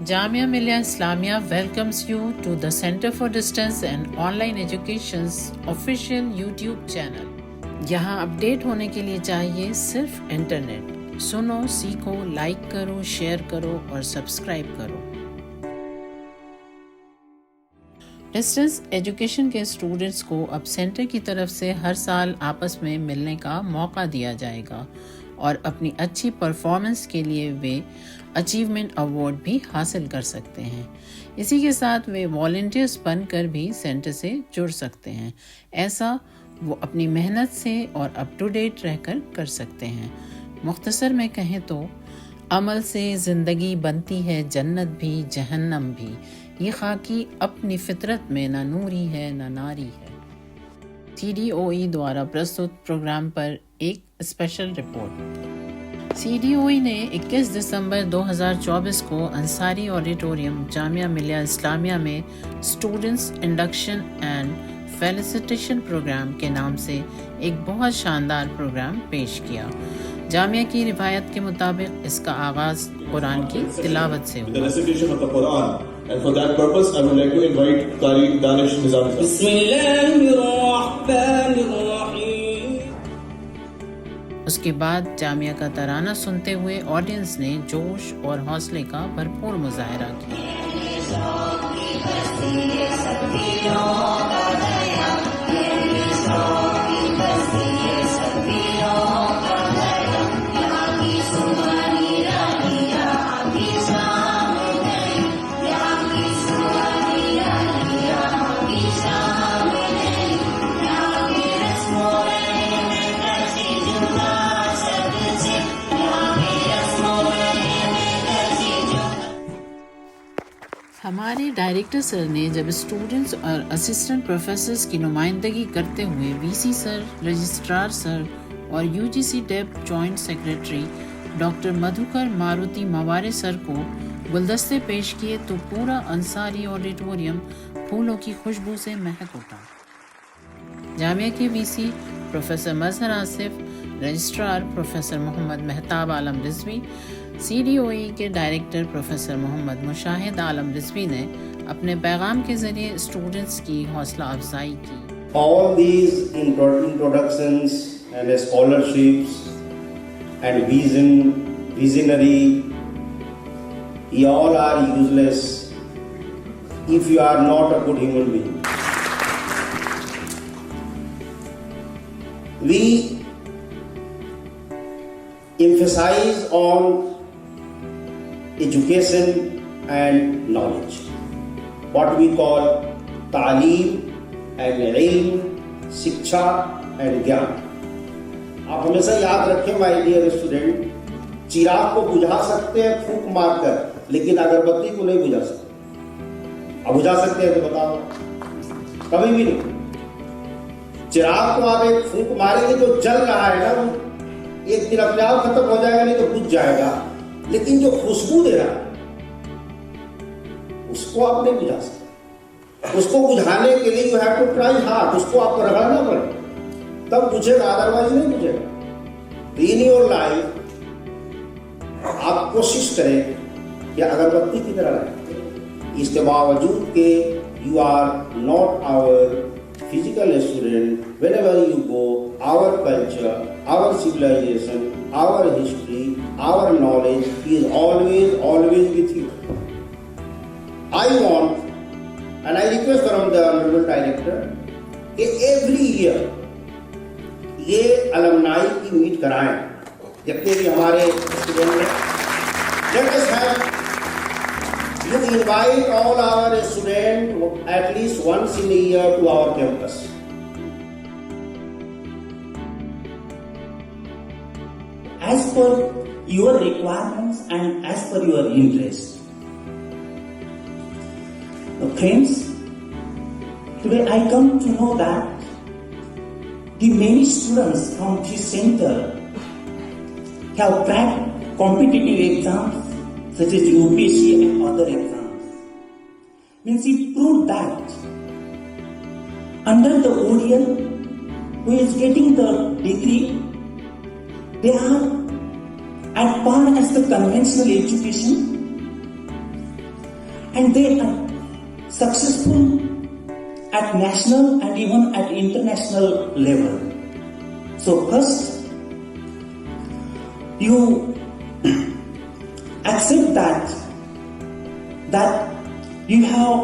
Jamia Millia Islamia welcomes you to the Center for Distance and Online Education's official YouTube channel. یہاں update ہونے کے لیے چاہیے صرف انٹرنیٹ. سنو، سیکھو، لائک کرو، شیئر کرو اور سبسکرائب کرو. ڈسٹنس ایجوکیشن کے اسٹوڈنٹس کو اب سینٹر کی طرف سے ہر سال آپس میں ملنے کا موقع دیا جائے گا اور اپنی اچھی پرفارمنس کے لیے وہ اچیومنٹ ایوارڈ بھی حاصل کر سکتے ہیں. اسی کے ساتھ وہ والنٹیئرس بن کر بھی سینٹر سے جڑ سکتے ہیں. ایسا وہ اپنی محنت سے اور اپ ٹو ڈیٹ رہ کر سکتے ہیں. مختصر میں کہیں تو عمل سے زندگی بنتی ہے جنت بھی جہنم بھی. یہ خاکی اپنی فطرت میں نہ نوری ہے نہ ناری ہے. CDOE دوارا پرستت پروگرام پر ایک اسپیشل رپورٹ. CDOE نے 21 دسمبر 2024 کو انصاری آڈیٹوریم جامعہ ملیہ اسلامیہ میں اسٹوڈنٹس انڈکشن اینڈ فیلسٹیشن پروگرام کے نام سے ایک بہت شاندار پروگرام پیش کیا. جامعہ کی روایت کے مطابق اس کا آغاز قرآن کی تلاوت سے ہوا. And for that purpose, I would like to invite Qari Danish Nizam. اس کے بعد جامعہ کا ترانہ سنتے ہوئے آڈینس نے جوش اور حوصلے کا بھرپور مظاہرہ کیا. ہمارے ڈائریکٹر سر نے جب اسٹوڈنٹس اور اسسٹنٹ پروفیسرز کی نمائندگی کرتے ہوئے VC سر، رجسٹرار سر اور UGC ڈیپ joint secretary doctor Madhukar Maruti Moware sir کو گلدستے پیش کیے تو پورا انصاری آڈیٹوریم پھولوں کی خوشبو سے مہک اٹھا. جامعہ کے VC پروفیسر مظہر آصف، رجسٹرار پروفیسر محمد مہتاب عالم رضوی، CDOE کے ڈائریکٹر پروفیسر محمد مشاہد عالم رضوی نے اپنے پیغام کے ذریعے اسٹوڈنٹس کی حوصلہ افزائی کی. All these introductions and scholarships and visionary, you all are useless if you are not a good human being. We emphasize on education and knowledge, what we call تعلیم and علم، شکشا and گیان. آپ ہمیشہ یاد رکھیں مائی ڈیئر اسٹوڈنٹ، چراغ کو بجھا سکتے ہیں پھونک مار کر، لیکن اگربتی کو نہیں بجھا سکتے. اب بجھا سکتے ہیں تو بتاؤ؟ کبھی بھی نہیں. چراغ کو آپ ایک پھونک ماریں گے، جو جل رہا ہے نا وہ ایک دن اپنے آپ ختم ہو جائے گا، نہیں تو بجھ جائے گا. لیکن جو خوشبو دے رہا اس کو آپ نہیں بجھا سکتے. اس کو بجھانے کے لیے you have to try hard. اس کو آپ کو رگڑنا پڑے تب بجھے گا، ادروائز نہیں بجھے گا. ان یور لائف آپ کوشش کریں کہ اگربتی کی طرح رہیں. اس کے باوجود کہ you are not our physical student, wherever you go, our culture, our civilization, our history, our knowledge is always with you. I want, and I request from the Honorable Director, that every year یہ alumni کی meet کرائیں جتنے بھی ہمارے student ہیں. Let us have, you invite all our students at least once in a year to our campus. As per your requirements and as per your interest. Now friends, today I come to know that the many students from this center have cracked competitive exams such as UPSC and other exams. Means it proved that under the ODL who is getting the degree, they are at par as the conventional education and they are successful at national and even at international level. So first, you accept that you have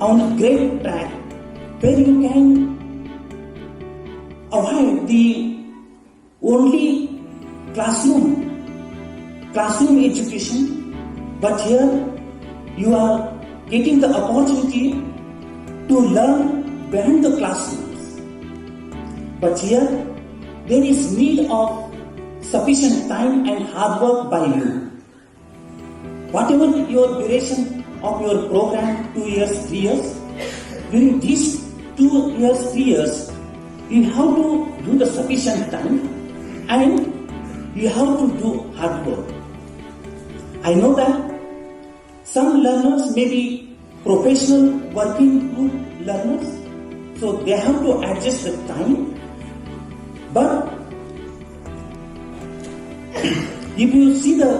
on a great track where you can avoid the only classroom education, but here you are getting the opportunity to learn beyond the classrooms. But here there is need of sufficient time and hard work by you. Whatever your duration of your program, 2 years, 3 years, during these 2 years, 3 years, you have to do the sufficient time and you have to do hard work. I know that some learners may be professional working group learners, so they have to adjust the time. But if you see the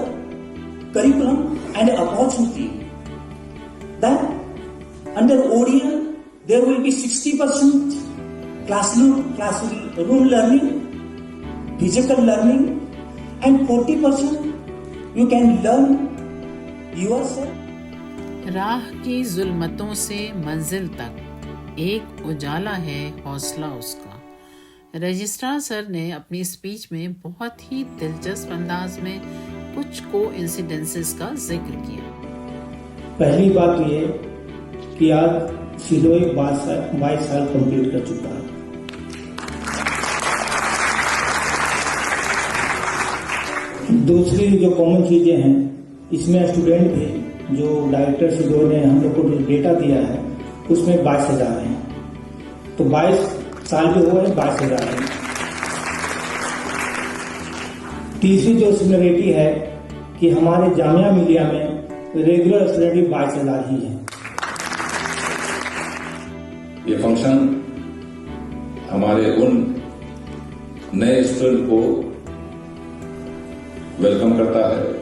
curriculum and opportunity, that under ODL there will be 60% classroom learning, physical learning, and 40% you can learn yourself. راہ کی ظلمتوں سے منزل تک ایک اجالا ہے حوصلہ اس کا۔ Registrar سر نے اپنی اسپیچ میں بہت ہی دلچسپ انداز میں کچھ کو انسیڈنسز کا ذکر کیا۔ پہلی بات یہ کہ آج سیلوئی 22 سال کمپلیٹ کر چکا ہے۔ دوسری جو کامن چیزیں ہیں اس میں اسٹوڈنٹ بھی جو ڈائریکٹر سیلوئی نے ہم لوگ کو ڈیٹا دیا ہے اس میں 22,000 ہیں، تو 22 سال بھی ہوئے 22,000 ہیں۔ تیسری جو سملریٹی ہے کہ ہمارے جامعہ ملیہ میں ریگولر اسٹوڈنٹ 22,000 ہی ہیں۔ یہ فنکشن ہمارے ان نئے اسٹوڈنٹ کو ویلکم کرتا ہے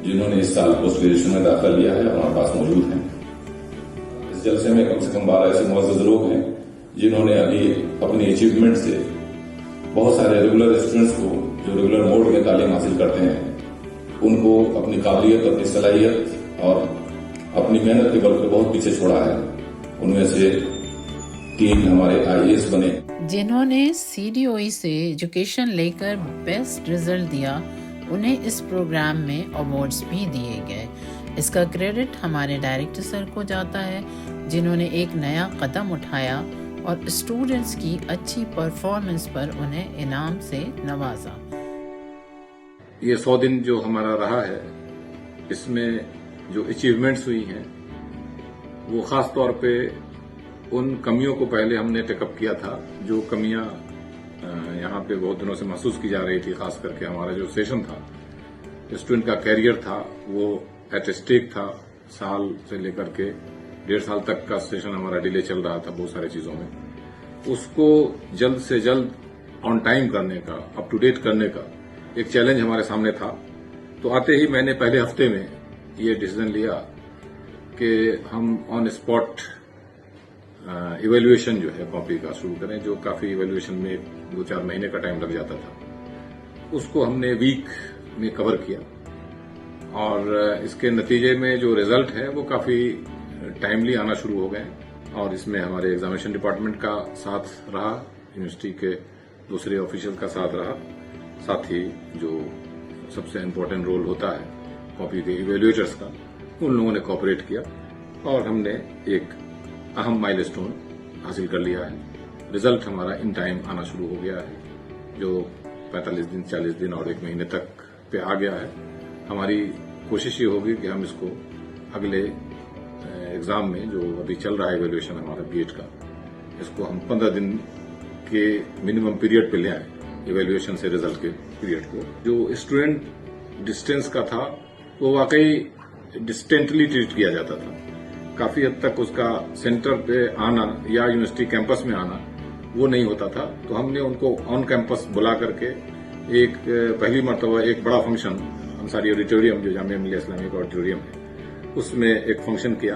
جنہوں نے اس سال پوسٹ گریجویشن میں داخلہ لیا ہے اور ہمارے پاس موجود ہیں۔ اس جلسے میں کم سے کم 12 ایسے معزز لوگ ہیں جنہوں نے ابھی اپنی اچیومنٹ سے بہت سارے ریگولر اسٹوڈنٹس کو جو ریگولر موڈ میں تعلیم حاصل کرتے ہیں ان کو اپنی قابلیت، اپنی صلاحیت اور اپنی محنت کے بل پہ بہت پیچھے چھوڑا ہے۔ ان میں سے 3 ہمارے IAS بنے جنہوں نے CDOE سے ایجوکیشن لے کر بیسٹ رزلٹ دیا، انہیں اس پروگرام میں ایوارڈز بھی دیے گئے۔ اس کا کریڈٹ ہمارے ڈائریکٹر سر کو جاتا ہے جنہوں نے ایک نیا قدم اٹھایا اور اسٹوڈنٹس کی اچھی پرفارمنس پر انہیں انعام سے نوازا۔ یہ 100 دن جو ہمارا رہا ہے اس میں جو اچیومنٹس ہوئی ہیں وہ خاص طور پہ ان کمیوں کو پہلے ہم نے ٹیک اپ کیا تھا، جو کمیاں یہاں پہ بہت دنوں سے محسوس کی جا رہی تھی۔ خاص کر کے ہمارا جو سیشن تھا، اسٹوڈنٹ کا کیریئر تھا، وہ ایٹ اسٹیک تھا۔ سال سے لے کر کے 1.5 سال تک کا سیشن ہمارا ڈیلے چل رہا تھا بہت ساری چیزوں میں۔ اس کو جلد سے جلد آن ٹائم کرنے کا، اپ ٹو ڈیٹ کرنے کا ایک چیلنج ہمارے سامنے تھا۔ تو آتے ہی میں نے پہلے ہفتے میں یہ ڈیسیزن لیا کہ ہم آن اسپاٹ ایویلویشن جو ہے کاپی کا شروع کریں، جو کافی ایویلویشن میں 2-4 مہینے کا ٹائم لگ جاتا تھا۔ اس کو ہم نے ویک میں کور کیا اور اس کے نتیجے میں جو رزلٹ ہے وہ کافی ٹائملی آنا شروع ہو گئے، اور اس میں ہمارے ایگزامینیشن ڈپارٹمنٹ کا ساتھ رہا، یونیورسٹی کے دوسرے آفیشل کا ساتھ رہا، ساتھ ہی جو سب سے امپورٹنٹ رول ہوتا ہے کاپی کے ایویلویٹرز کا، ان لوگوں نے کوآپریٹ کیا اور ہم نے ایک اہم مائل اسٹون حاصل کر لیا ہے۔ رزلٹ ہمارا ان ٹائم آنا شروع ہو گیا ہے، جو 45 دن 40 دن اور 1 مہینے تک پہ آ گیا ہے۔ ہماری کوشش یہ ہوگی کہ ہم اس کو اگلے ایگزام میں جو ابھی چل رہا ہے ایویلویشن ہمارا BEd کا، اس کو ہم 15 دن کے منیمم پیریڈ پہ لے آئیں، ایویلویشن سے رزلٹ کے پیریڈ کو۔ جو اسٹوڈنٹ ڈسٹینس کا تھا وہ واقعی ڈسٹینٹلی ٹریٹ کیا جاتا تھا، کافی حد تک اس کا سینٹر پہ آنا یا یونیورسٹی کیمپس میں آنا وہ نہیں ہوتا تھا۔ تو ہم نے ان کو آن کیمپس بلا کر کے ایک پہلی مرتبہ ایک بڑا فنکشن انصاری آڈیٹوریم جو جامعہ ملیہ اسلامیہ کا آڈیٹوریم ہے اس میں ایک فنکشن کیا،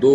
2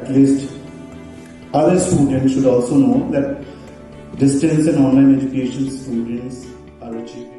At least other students should also know that distance and online education students are achieving.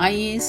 IAS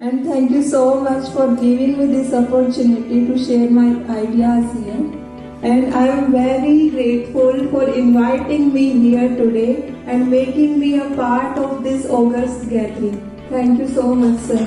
And thank you so much for giving me this opportunity to share my ideas here. And I am very grateful for inviting me here today and making me a part of this August gathering. Thank you so much, sir.